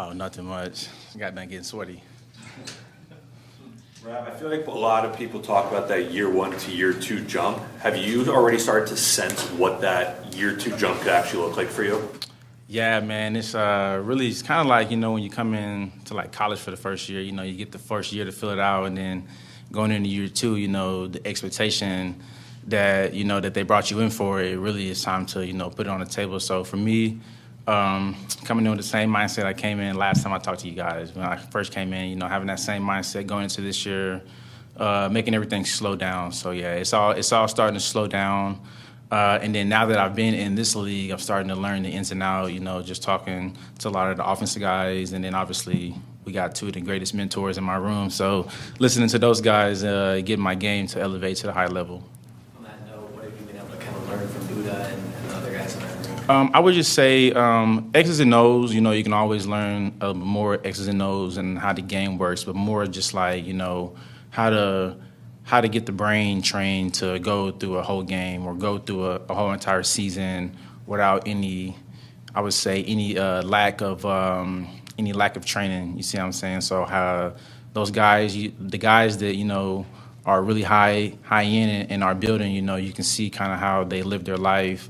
Oh, nothing much. Got done getting sweaty. Rob, I feel like a lot of people talk about that year 1 to year 2 jump. Have you already started to sense what that year 2 jump could actually look like for you? Yeah, man, it's really, it's kind of like, when you come in to like college for the first year, you get the first year to fill it out, and then going into year 2, the expectation that, that they brought you in for, it really is time to, put it on the table. So for me, coming in with the same mindset I came in last time I talked to you guys, when I first came in, having that same mindset going into this year, making everything slow down. So yeah, it's all starting to slow down. And then now that I've been in this league, I'm starting to learn the ins and outs, just talking to a lot of the offensive guys. And then obviously we got two of the greatest mentors in my room. So listening to those guys, getting my game to elevate to the high level. On that note, what have you been able to kind of learn from Duda and the other guys in that room? I would just say X's and O's, you can always learn more X's and O's and how the game works, but more just like, how to get the brain trained to go through a whole game or go through a whole entire season without any, I would say, any lack of training. You see what I'm saying? So how those guys, the guys that are really high end in our building, you can see kind of how they live their life,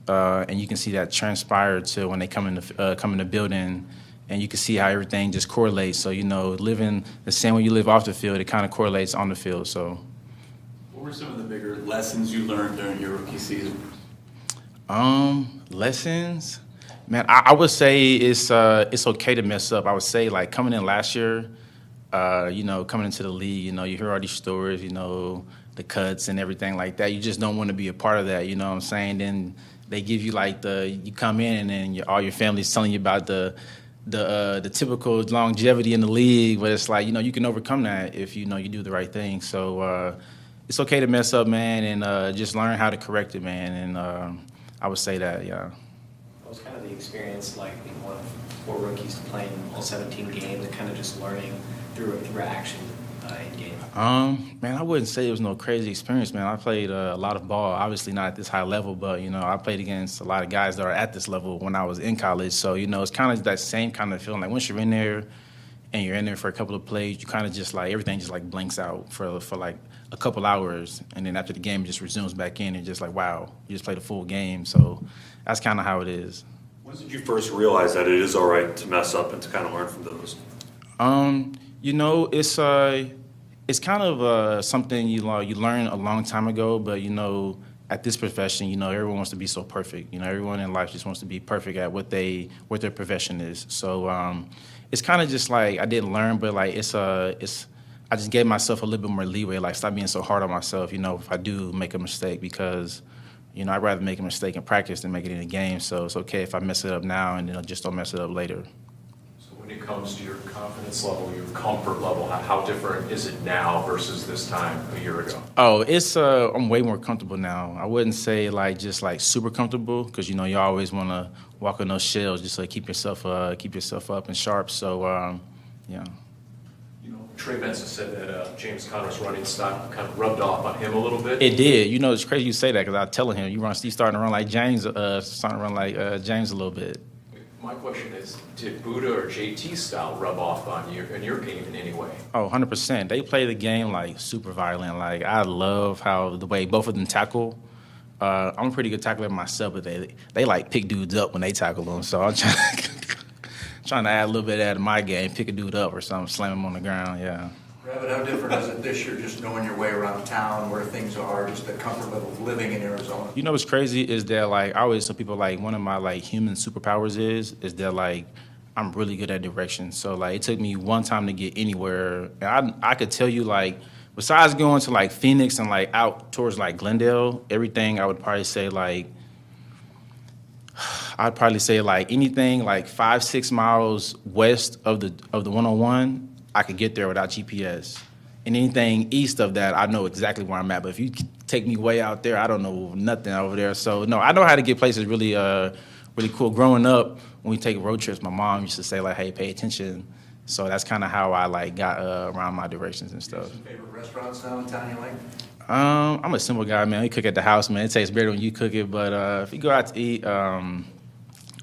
and you can see that transpire to when they come in the building. And you can see how everything just correlates. So, living the same way you live off the field, it kind of correlates on the field. So, what were some of the bigger lessons you learned during your rookie season? Lessons? Man, I would say it's okay to mess up. I would say, like, coming in last year, coming into the league, you hear all these stories, the cuts and everything like that. You just don't want to be a part of that, you know what I'm saying? Then they give you, like, you come in and then all your family's telling you about the typical longevity in the league, but it's like, you can overcome that if you do the right thing. So it's okay to mess up, man, and just learn how to correct it, man. And I would say that, yeah. What was kind of the experience like being one of 4 rookies playing all 17 games and kind of just learning through action in game? Man, I wouldn't say it was no crazy experience, man. I played a lot of ball, obviously not at this high level, but, I played against a lot of guys that are at this level when I was in college. So, it's kind of that same kind of feeling. Like, once you're in there and you're in there for a couple of plays, you kind of just, like, everything just, like, blinks out for like, a couple hours. And then after the game, it just resumes back in and just, like, wow, you just played a full game. So that's kind of how it is. When did you first realize that it is all right to mess up and to kind of learn from those? It's kind of something you learn a long time ago, but at this profession, everyone wants to be so perfect. Everyone in life just wants to be perfect at what their profession is. So it's kind of just like I didn't learn, but like I just gave myself a little bit more leeway. Like, stop being so hard on myself. If I do make a mistake, because I'd rather make a mistake in practice than make it in a game. So it's okay if I mess it up now and just don't mess it up later. When it comes to your confidence level, your comfort level, how different is it now versus this time a year ago? Oh, I'm way more comfortable now. I wouldn't say just super comfortable, because you always want to walk on those shells just to keep yourself up and sharp. So yeah. Trey Benson said that James Conner's running style kind of rubbed off on him a little bit. It did. It's crazy you say that, because I was telling him you starting to run like James, James a little bit. My question is, did Buda or JT's style rub off on you in your game in any way? Oh, 100%. They play the game like super violent. Like, I love how the way both of them tackle. I'm a pretty good tackler myself, but they like pick dudes up when they tackle them. So I'm trying to add a little bit out of my game, pick a dude up or something, slam him on the ground, yeah. Rabbit, how different is it this year, just knowing your way around town, where things are, just the comfort level of living in Arizona? What's crazy is that, like, I always tell people, like, one of my, like, human superpowers is that, like, I'm really good at direction. So, like, it took me one time to get anywhere. And I could tell you, like, besides going to, like, Phoenix and, like, out towards, like, Glendale, everything I would probably say, like, anything like 5-6 miles west of the 101, I could get there without GPS. And anything east of that, I know exactly where I'm at. But if you take me way out there, I don't know nothing over there. So no, I know how to get places really cool. Growing up, when we take road trips, my mom used to say, like, hey, pay attention. So that's kind of how I, like, got around my directions and stuff. Some favorite restaurants now in town you like? I'm a simple guy, man. We cook at the house, man. It tastes better when you cook it. But if you go out to eat,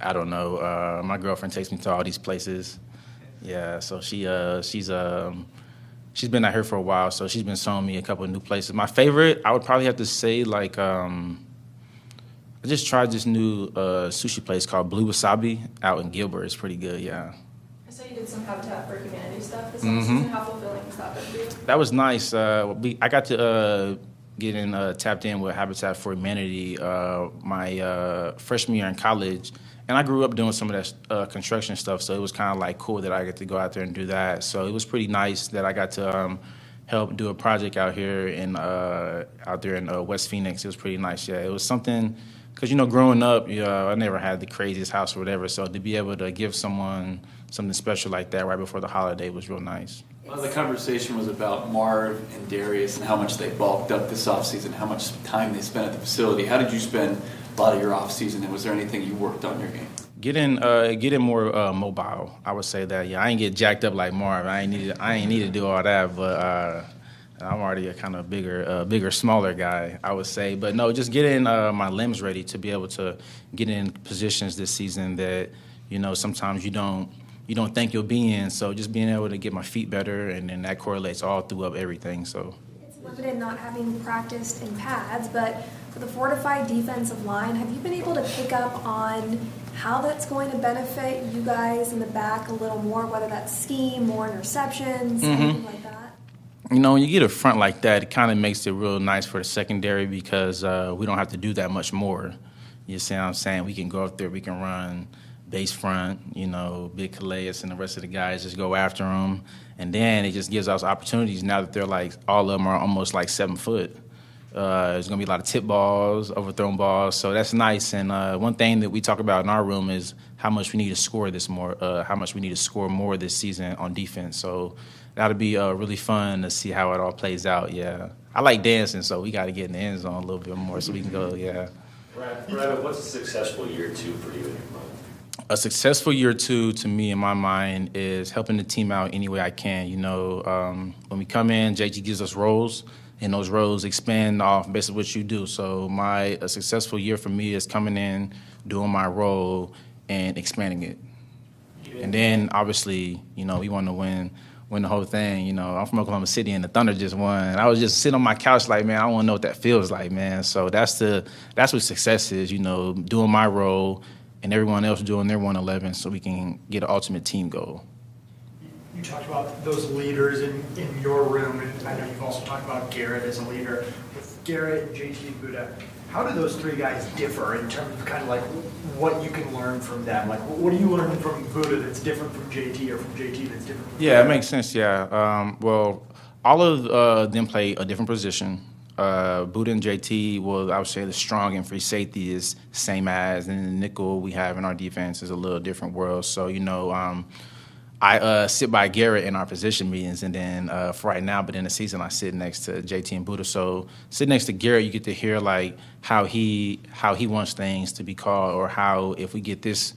I don't know. My girlfriend takes me to all these places. Yeah, so she's been out here for a while, so she's been showing me a couple of new places. My favorite, I would probably have to say, like, I just tried this new sushi place called Blue Wasabi out in Gilbert. It's pretty good, yeah. I saw you did some Habitat for Humanity stuff this season. How fulfilling was that for you? That was nice. I got to get tapped in with Habitat for Humanity my freshman year in college. And I grew up doing some of that construction stuff, so it was kind of like cool that I get to go out there and do that. So it was pretty nice that I got to help do a project out here out there in West Phoenix. It was pretty nice. Yeah, it was something because growing up, I never had the craziest house or whatever. So to be able to give someone something special like that right before the holiday was real nice. A lot of the conversation was about Marv and Darius and how much they bulked up this offseason, how much time they spent at the facility. How did you spend a lot of your offseason, and was there anything you worked on in your game? Getting more mobile. I would say that. Yeah, I ain't get jacked up like Marv. I ain't need to do all that, but I'm already a kind of bigger, smaller guy, I would say. But no, just getting my limbs ready to be able to get in positions this season that sometimes you don't think you'll be in. So just being able to get my feet better, and then that correlates all throughout everything. So it's limited not having practiced in pads, but for the Fortified defensive line, have you been able to pick up on how that's going to benefit you guys in the back a little more, whether that's scheme, more interceptions, anything like that? When you get a front like that, it kind of makes it real nice for the secondary because we don't have to do that much more. You see what I'm saying? We can go up there, we can run base front, Big Calais and the rest of the guys just go after them. And then it just gives us opportunities now that they're like, all of them are almost like 7 foot. There's going to be a lot of tip balls, overthrown balls, so that's nice. And one thing that we talk about in our room is how much we need to score more this season on defense. So that'll be really fun to see how it all plays out, yeah. I like dancing, so we got to get in the end zone a little bit more so we can go, yeah. Brad, what's a successful year 2 for you in your mind? A successful year 2, to me, in my mind, is helping the team out any way I can. When we come in, JT gives us roles, and those roles expand off basically what you do. So a successful year for me is coming in, doing my role, and expanding it. And then, obviously, we want to win the whole thing. I'm from Oklahoma City, and the Thunder just won. And I was just sitting on my couch like, man, I want to know what that feels like, man. So that's what success is, doing my role and everyone else doing their 111 so we can get an ultimate team goal. You talked about those leaders in your room, and I know you've also talked about Garrett as a leader. With Garrett, JT, and Duda, how do those 3 guys differ in terms of kind of like what you can learn from them? Like, what are you learning from Duda that's different from JT, or from JT that's different from Yeah, it makes sense, yeah. Well, all of them play a different position. Buda and JT, I would say the strong and free safety is same as, and the nickel we have in our defense is a little different world. So, I sit by Garrett in our position meetings, and then for right now, but in the season, I sit next to JT and Buda. So sitting next to Garrett, you get to hear like how he wants things to be called, or how if we get this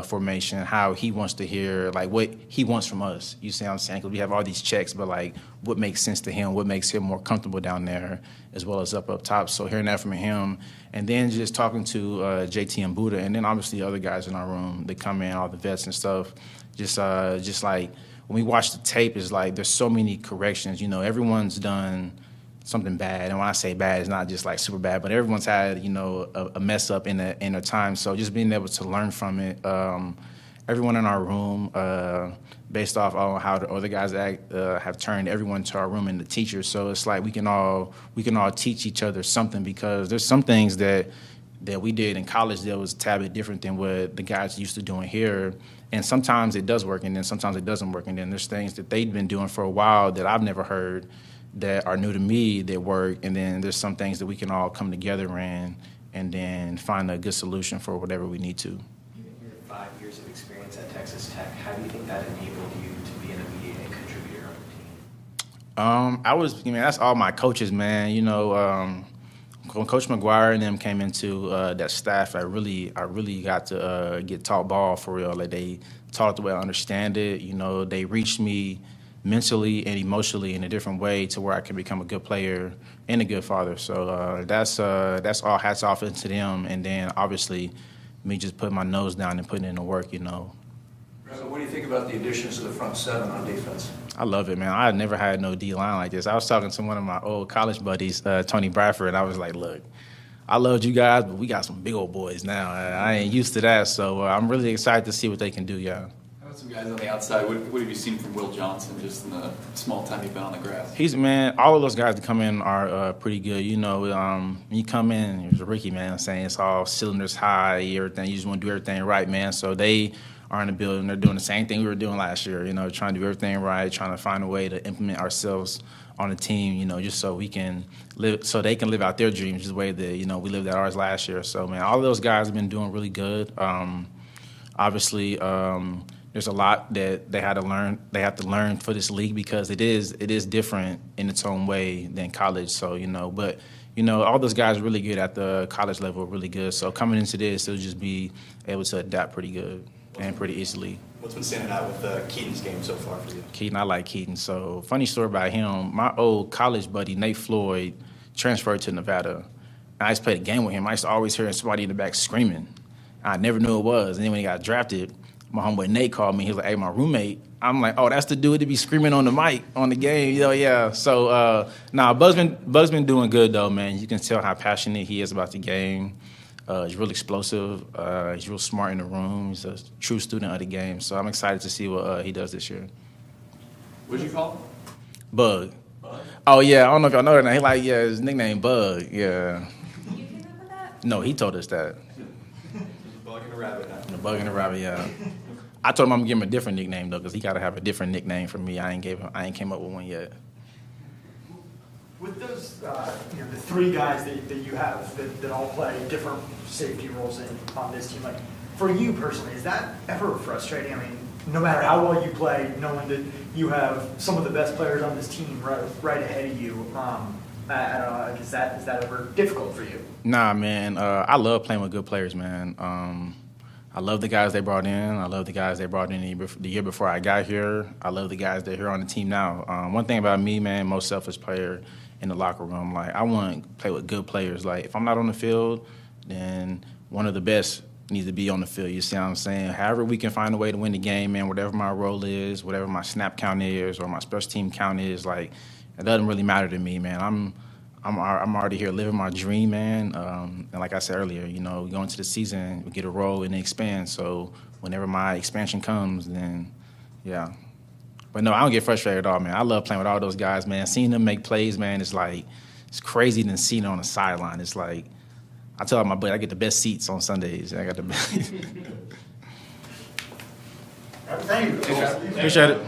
formation, how he wants to hear like what he wants from us. You see what I'm saying? Because we have all these checks, but like what makes sense to him, what makes him more comfortable down there, as well as up top. So hearing that from him, and then just talking to JT and Buda, and then obviously other guys in our room that come in, all the vets and stuff. Just like when we watch the tape, it's like there's so many corrections. Everyone's done something bad, and when I say bad, it's not just like super bad, but everyone's had a mess up in their time. So just being able to learn from it, everyone in our room, based off on how the other guys act, have turned everyone to our room and the teachers. So it's like we can all teach each other something, because there's some things that we did in college that was a tad bit different than what the guys used to doing here. And sometimes it does work, and then sometimes it doesn't work. And then there's things that they've been doing for a while that I've never heard that are new to me that work. And then there's some things that we can all come together in and then find a good solution for whatever we need to. Given your 5 years of experience at Texas Tech, how do you think that enabled you to be an immediate contributor on the team? That's all my coaches, man. When Coach McGuire and them came into that staff, I really got to get taught ball for real. Like, they taught it the way I understand it. They reached me mentally and emotionally in a different way to where I can become a good player and a good father. So that's all hats off into them. And then obviously me just putting my nose down and putting in the work, you know. So what do you think about the additions to the front seven on defense? I love it, man. I never had no D-line like this. I was talking to one of my old college buddies, Tony Bradford, and I was like, look, I loved you guys, but we got some big old boys now. I ain't used to that, so I'm really excited to see what they can do, yeah. How about some guys on the outside? What have you seen from Will Johnson just in the small time you've been on the grass? Man, all of those guys that come in are pretty good. You know, when you come in, there's a rookie, man, I'm saying it's all cylinders high, everything. You just want to do everything right, man. So they are in the building. They're doing the same thing we were doing last year, you know, trying to do everything right, trying to find a way to implement ourselves on the team, you know, just so we can live, so they can live out their dreams just the way that, you know, we lived out ours last year. So, man, all of those guys have been doing really good. Obviously, there's a lot that they have to learn for this league because it is different in its own way than college. So, you know, but, you know, all those guys are really good at the college level, really good. So coming into this, they'll just be able to adapt pretty good and pretty easily. What's been standing out with Katon's game so far for you? Katon, I like Katon. So funny story about him, my old college buddy, Nate Floyd, transferred to Nevada. And I used to play the game with him. I used to always hear somebody in the back screaming. I never knew it was. And then when he got drafted, my homeboy Nate called me. He was like, hey, my roommate. I'm like, oh, that's the dude that be screaming on the mic on the game. You know, yeah. So, Bug's been doing good, though, man. You can tell how passionate he is about the game. He's real explosive. He's real smart in the room. He's a true student of the game. So I'm excited to see what he does this year. What did you call him? Bug. Oh, yeah. I don't know if y'all know that. He like, yeah, his nickname Bug. Yeah. You came up with that? No, he told us that. Bug and a rabbit. The Bug and the Rabbit, yeah. I told him I'm gonna give him a different nickname though, because he gotta have a different nickname for me. I ain't came up with one yet. With those, the three guys that you have that all play different safety roles on this team, like for you personally, is that ever frustrating? I mean, no matter how well you play, knowing that you have some of the best players on this team right ahead of you, I don't know, is that ever difficult for you? Nah, man. I love playing with good players, man. I love the guys they brought in. I love the guys they brought in the year before I got here. I love the guys that are here on the team now. One thing about me, man, most selfish player in the locker room, like I want to play with good players. Like if I'm not on the field, then one of the best needs to be on the field. You see what I'm saying? However we can find a way to win the game, man, whatever my role is, whatever my snap count is or my special team count is, like it doesn't really matter to me, man. I'm already here living my dream, man. And like I said earlier, you know, we go into the season, we get a role and expand. So whenever my expansion comes, then yeah. But no, I don't get frustrated at all, man. I love playing with all those guys, man. Seeing them make plays, man, it's like it's crazy than seeing it on the sideline. It's like I tell my buddy I get the best seats on Sundays. I got the best. Thank you. Appreciate it.